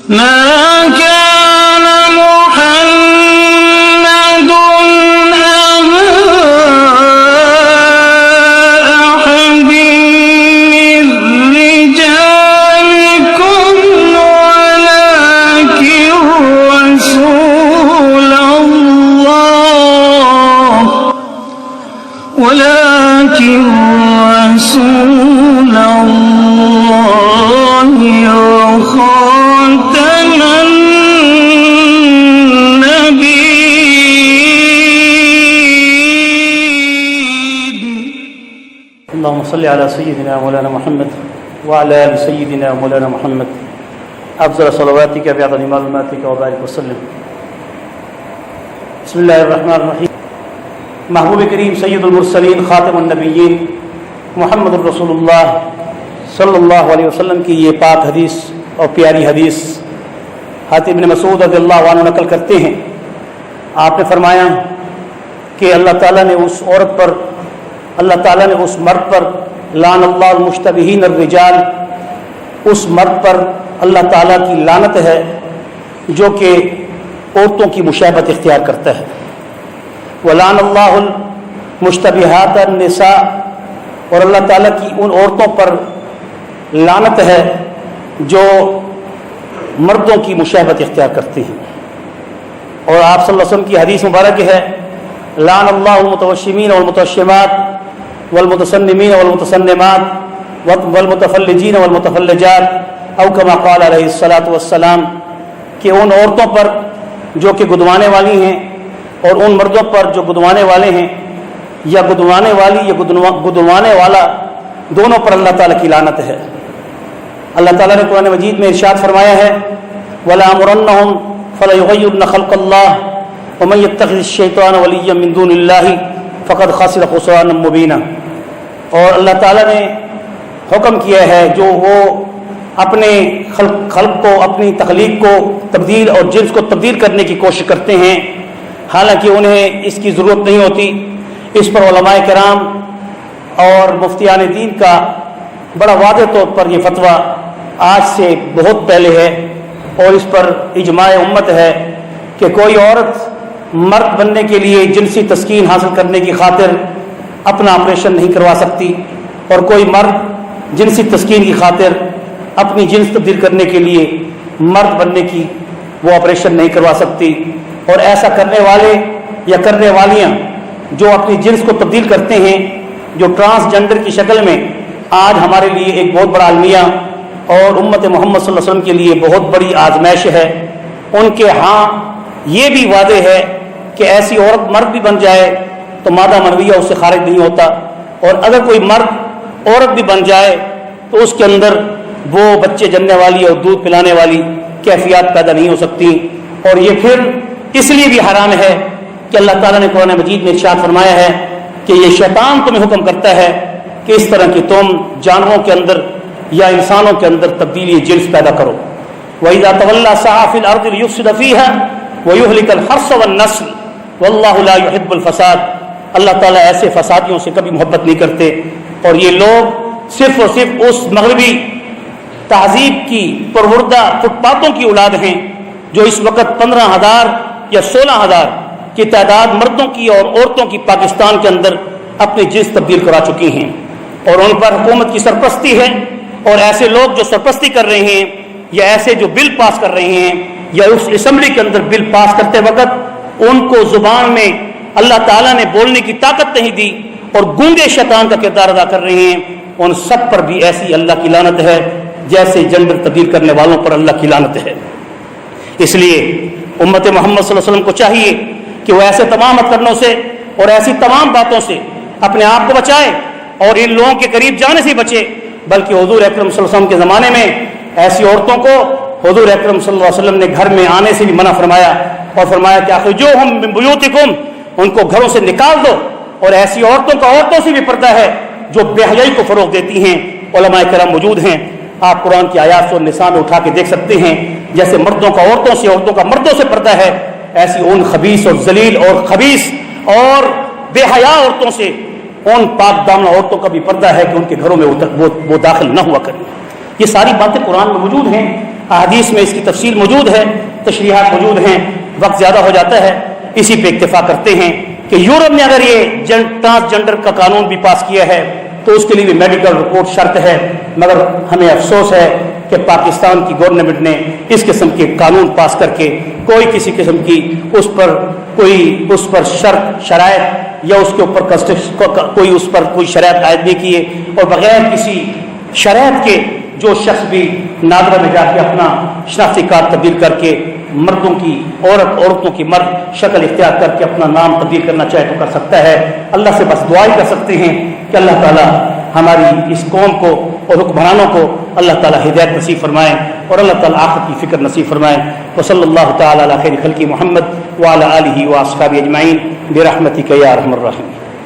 ما كان محمد أبا أحد من رجالكم ولكن رسول الله وخاتم النبيين. اللهم صل على سيدنا مولانا محمد وعلى آل سيدنا مولانا محمد أفضل صلواتك بعدد معلوماتك وبارك وسلم. بسم اللہ الرحمن الرحیم. محبوب کریم سید المرسلین خاتم النبیین محمد الرسول اللہ صلی اللہ علیہ وسلم کی یہ پاک حدیث اور پیاری حدیث حاتم بن مسعود رضی اللہ عنہ نقل کرتے ہیں. آپ نے فرمایا کہ اللہ تعالیٰ نے اس عورت پر، اللہ تعالیٰ نے اس مرد پر، لعن اللہ المشتبہین الرجال، اس مرد پر اللہ تعالیٰ کی لعنت ہے جو کہ عورتوں کی مشابہت اختیار کرتا ہے. وَلَعَنَ اللَّهُ الْمُشْتَبِهَاتَ النِّسَاء، اور اللہ تعالیٰ کی ان عورتوں پر لعنت ہے جو مردوں کی مشابہت اختیار کرتے ہیں. اور آپ صلی اللہ علیہ وسلم کی حدیث مبارک ہے لعن اللہ المتوشمین والمتوشمات والمتصنمین والمتصنمات والمتفلجین والمتفلجات او کما قال علیہ الصلاۃ والسلام، کہ ان عورتوں پر جو کہ گدوانے والی ہیں اور ان مردوں پر جو گدوانے والے ہیں، یا گدوانے والی یا گدوانے والا، دونوں پر اللہ تعالیٰ کی لعنت ہے. اللہ تعالیٰ نے قرآن مجید میں ارشاد فرمایا ہے وَلَأَمُرَنَّهُمْ فَلَيُغَيِّرُنَّ خَلْقَ اللَّهِ وَمَن يَتَّخِذِ الشَّيْطَانَ وَلِيًّا مِّن دُونِ اللَّهِ فَقَدْ خَسِرَ خُسْرَانًا مُّبِينًا. اور اللہ تعالیٰ نے حکم کیا ہے جو وہ اپنے خلق کو، اپنی تخلیق کو تبدیل اور جنس کو تبدیل کرنے کی کوشش کرتے ہیں، حالانکہ انہیں اس کی ضرورت نہیں ہوتی. اس پر علماء کرام اور مفتیان دین کا بڑا واضح طور پر یہ فتویٰ آج سے بہت پہلے ہے، اور اس پر اجماع امت ہے کہ کوئی عورت مرد بننے کے لیے جنسی تسکین حاصل کرنے کی خاطر اپنا آپریشن نہیں کروا سکتی، اور کوئی مرد جنسی تسکین کی خاطر اپنی جنس تبدیل کرنے کے لیے مرد بننے کی وہ آپریشن نہیں کروا سکتی. اور ایسا کرنے والے یا کرنے والیاں جو اپنی جنس کو تبدیل کرتے ہیں، جو ٹرانسجنڈر کی شکل میں، آج ہمارے لیے ایک بہت بڑا المیہ اور امت محمد صلی اللہ علیہ وسلم کے لیے بہت بڑی آزمائش ہے. ان کے ہاں یہ بھی واضح ہے کہ ایسی عورت مرد بھی بن جائے تو مادہ منویہ اس سے خارج نہیں ہوتا، اور اگر کوئی مرد عورت بھی بن جائے تو اس کے اندر وہ بچے جننے والی اور دودھ پلانے والی کیفیات پیدا نہیں ہو سکتی. اور یہ پھر اس لیے بھی حرام ہے کہ اللہ تعالیٰ نے قرآن مجید میں ارشاد فرمایا ہے کہ یہ شیطان تمہیں حکم کرتا ہے کہ اس طرح کی تم جانوروں کے اندر یا انسانوں کے اندر تبدیلی جنس پیدا کرو. وَإِذَا تَوَلَّى سَعَى فِي الْأَرْضِ لِيُفْسِدَ فِيهَا وَيُهْلِكَ الْحَرْثَ وَالنَّسْلَ وَاللَّهُ لَا يُحِبُّ الْفَسَادَ. اللہ تعالیٰ ایسے فسادیوں سے کبھی محبت نہیں کرتے. اور یہ لوگ صرف اور صرف اس مغربی تہذیب کی پروردہ فٹ پاتھوں کی اولاد ہیں جو اس وقت 15,000 یا 16,000 کی تعداد مردوں کی اور عورتوں کی پاکستان کے اندر اپنی جنس تبدیل کرا چکی ہیں، اور ان پر حکومت کی سرپرستی ہے. اور ایسے لوگ جو سرپرستی کر رہے ہیں یا ایسے جو بل پاس کر رہے ہیں یا اس اسمبلی کے اندر بل پاس کرتے وقت ان کو زبان میں اللہ تعالیٰ نے بولنے کی طاقت نہیں دی اور گونگے شیطان کا کردار ادا کر رہے ہیں، ان سب پر بھی ایسی اللہ کی لعنت ہے جیسے جنڈر تبدیل کرنے والوں پر اللہ کی لعنت ہے. اس لیے امت محمد صلی اللہ علیہ وسلم کو چاہیے کہ وہ ایسے تمام ہتھکنڈوں سے اور ایسی تمام باتوں سے اپنے آپ کو بچائے اور ان لوگوں کے قریب جانے سے بچے، بلکہ حضور اکرم صلی اللہ علیہ وسلم کے زمانے میں ایسی عورتوں کو حضور اکرم صلی اللہ علیہ وسلم نے گھر میں آنے سے بھی منع فرمایا، اور فرمایا کہ اخرجوہم من بیوتکم، ان کو گھروں سے نکال دو. اور ایسی عورتوں کا عورتوں سے بھی پردہ ہے جو بے حیائی کو فروغ دیتی ہیں. علماء کرام موجود ہیں، آپ قرآن کی آیات سے نساء میں اٹھا کے دیکھ سکتے ہیں، جیسے مردوں کا عورتوں سے، عورتوں کا مردوں سے پردہ ہے، ایسی ان خبیث اور ذلیل اور خبیث اور بے حیا عورتوں سے ان پاک دامنہ عورتوں کا بھی پردہ ہے کہ ان کے گھروں میں وہ داخل نہ ہوا کریں. یہ ساری باتیں قرآن میں موجود ہیں. احادیث میں اس کی تفصیل موجود ہے، تشریحات موجود ہیں، وقت زیادہ ہو جاتا ہے، اسی پہ اکتفا کرتے ہیں کہ یورپ نے اگر یہ ٹرانسجنڈر کا قانون بھی پاس کیا ہے تو اس کے لیے بھی میڈیکل رپورٹ شرط ہے، مگر ہمیں افسوس ہے کہ پاکستان کی گورنمنٹ نے اس قسم کے قانون پاس کر کے کوئی کسی قسم کی اس پر شرط شرائط یا اس کے اوپر کوئی شرائط عائد نہیں کیے، اور بغیر کسی شرائط کے جو شخص بھی نادرہ میں جا کے اپنا شناختی کارڈ تبدیل کر کے مردوں کی عورتوں کی مرد شکل اختیار کر کے اپنا نام تبدیل کرنا چاہے تو کر سکتا ہے۔ اللہ سے بس دعا ہی کر سکتے ہیں کہ اللہ تعالیٰ ہماری اس قوم کو اور حکمرانوں کو اللہ تعالیٰ ہدایت نصیب فرمائے اور اللہ تعالیٰ آخرت کی فکر نصیب فرمائے۔ وصلی اللہ تعالیٰ علی خیر خلق محمد وعلی آلہ واصحابہ اجمعین برحمتک یا ارحم الراحمین۔